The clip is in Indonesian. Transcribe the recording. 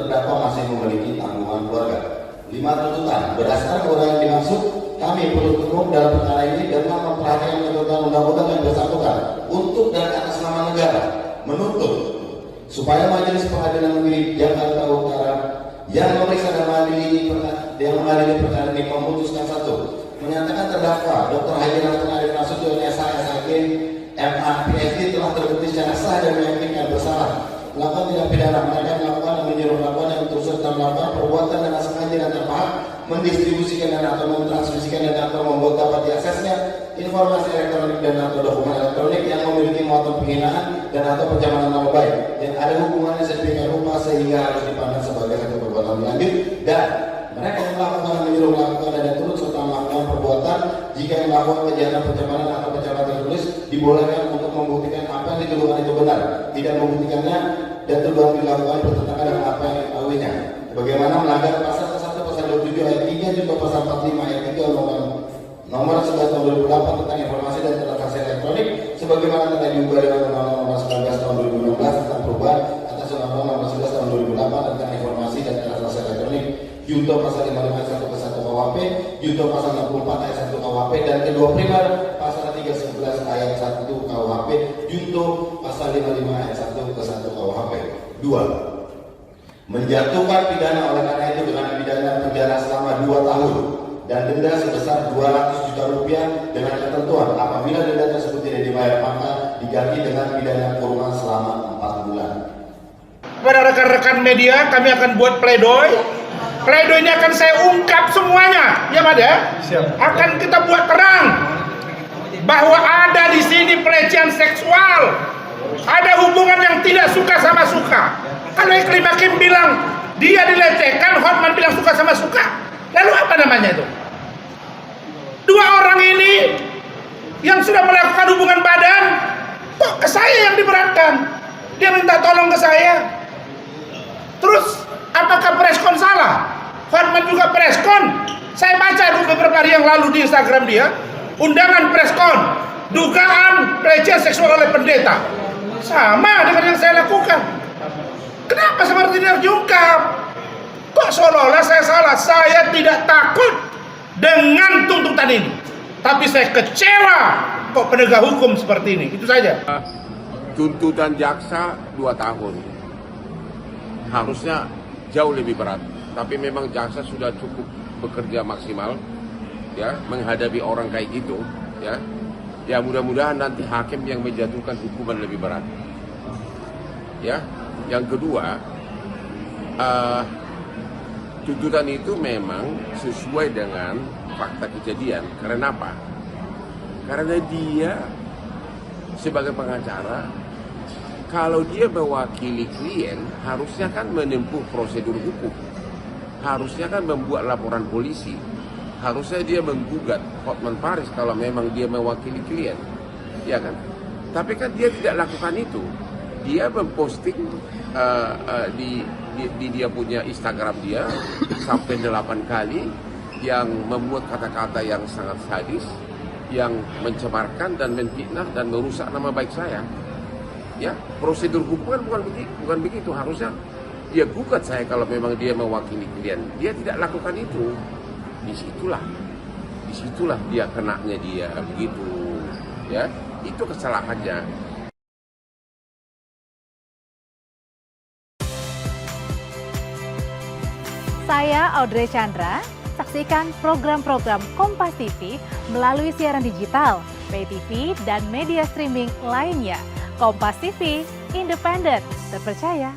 terdakwa masih memiliki tanggungan keluarga. 5 tuntutan. Berdasarkan uraian dimaksud, kami penuntut umum dalam perkara ini dengan memperhatikan ketentuan undang-undang yang bersangkutan untuk dan atas nama negara menuntut supaya Majelis Pengadilan Negeri Jakarta Utara yang memeriksa dan mengadili perkara ini memutuskan satu, menyatakan terdakwa Dr. Haji Dr. Arif Nasution SH, MA, PhD telah terbukti secara sah dan meyakinkan bersalah melakukan tindak pidana mereka melakukan dan menyuruh melakukan yang turut serta melakukan perbuatan dengan sengaja dan terpaham mendistribusikan dan atau mentransmisikan dan atau membuat dapat diaksesnya informasi elektronik dan atau dokumen elektronik yang memiliki muatan penghinaan dan atau pencemaran nama baik yang ada hubungannya sedemikian rupa sehingga harus dipandang sebagai satu perbuatan lanjut, dan mereka yang melakukan menyuruh melakukan dan turut serta melakukan perbuatan jika yang melakukan kejahatan pencemaran atau pencemaran tertulis dibolehkan untuk membuktikan apa yang dituduhkan itu benar, tidak membuktikannya dan tuduhan dilakukan bertentangan dengan apa yang diketahuinya. Bagaimana melanggar pasal 1 pasal 27 ayat 3 juga pasal 45 ayat 3 nomor 11 tahun 2008 tentang informasi dan transaksi elektronik sebagaimana telah diubah dengan undang-undang nomor 19 tahun 2016 tentang perubahan atas undang-undang nomor 11 tahun 2008 tentang informasi dan transaksi elektronik, junto pasal 55 ayat 1 ke 1 KUHP, junto pasal 64 ayat 1 KUHP, dan kedua primer pasal 311 ayat 1 KUHP, junto pasal 55 ayat 1 ke 1 KUHP. 2. Menjatuhkan pidana oleh karena itu dengan pidana penjara selama 2 tahun dan denda sebesar 200 juta rupiah dengan ketentuan apabila denda tersebut tidak dibayar maka diganti dengan pidana kurungan selama 4 bulan. Kepada rekan-rekan media, kami akan buat pledoi. Pledoi ini akan saya ungkap semuanya, ya Mas ya. Akan kita buat terang bahwa ada di sini pelecehan seksual, ada hubungan yang tidak suka sama suka. Kalau Iklim Hakim bilang dia dilecehkan, Hotman bilang suka sama suka. Lalu apa namanya itu? 2 orang ini yang sudah melakukan hubungan badan, kok ke saya yang diberatkan? Dia minta tolong ke saya. Terus apakah preskon salah? Hotman juga preskon. Saya baca beberapa hari yang lalu di Instagram dia, undangan preskon, dugaan pelecehan seksual oleh pendeta. Sama dengan yang saya lakukan. Kenapa seperti ini harus diungkap? Kok seolah-olah saya salah? Saya tidak takut dengan tuntutan ini, tapi saya kecewa kok penegak hukum seperti ini. Itu saja. Tuntutan jaksa 2 tahun harusnya jauh lebih berat, tapi memang jaksa sudah cukup bekerja maksimal ya menghadapi orang kayak gitu ya. Ya mudah-mudahan nanti hakim yang menjatuhkan hukuman lebih berat ya. Yang kedua, tuntutan itu memang sesuai dengan fakta kejadian. Karena apa? Karena dia sebagai pengacara, kalau dia mewakili klien, harusnya kan menempuh prosedur hukum. Harusnya kan membuat laporan polisi. Harusnya dia menggugat Hotman Paris kalau memang dia mewakili klien. Ya kan? Tapi kan dia tidak lakukan itu. Dia memposting di dia punya Instagram dia sampai 8 kali yang memuat kata-kata yang sangat sadis, yang mencemarkan dan menfitnah dan merusak nama baik saya. Ya, prosedur hukum kan bukan begitu. Harusnya dia gugat saya kalau memang dia mewakili klien. Dia tidak lakukan itu. Disitulah dia kenanya dia begitu. Ya, itu kesalahannya. Saya Audrey Chandra, saksikan program-program Kompas TV melalui siaran digital, pay TV, dan media streaming lainnya. Kompas TV, independen, terpercaya.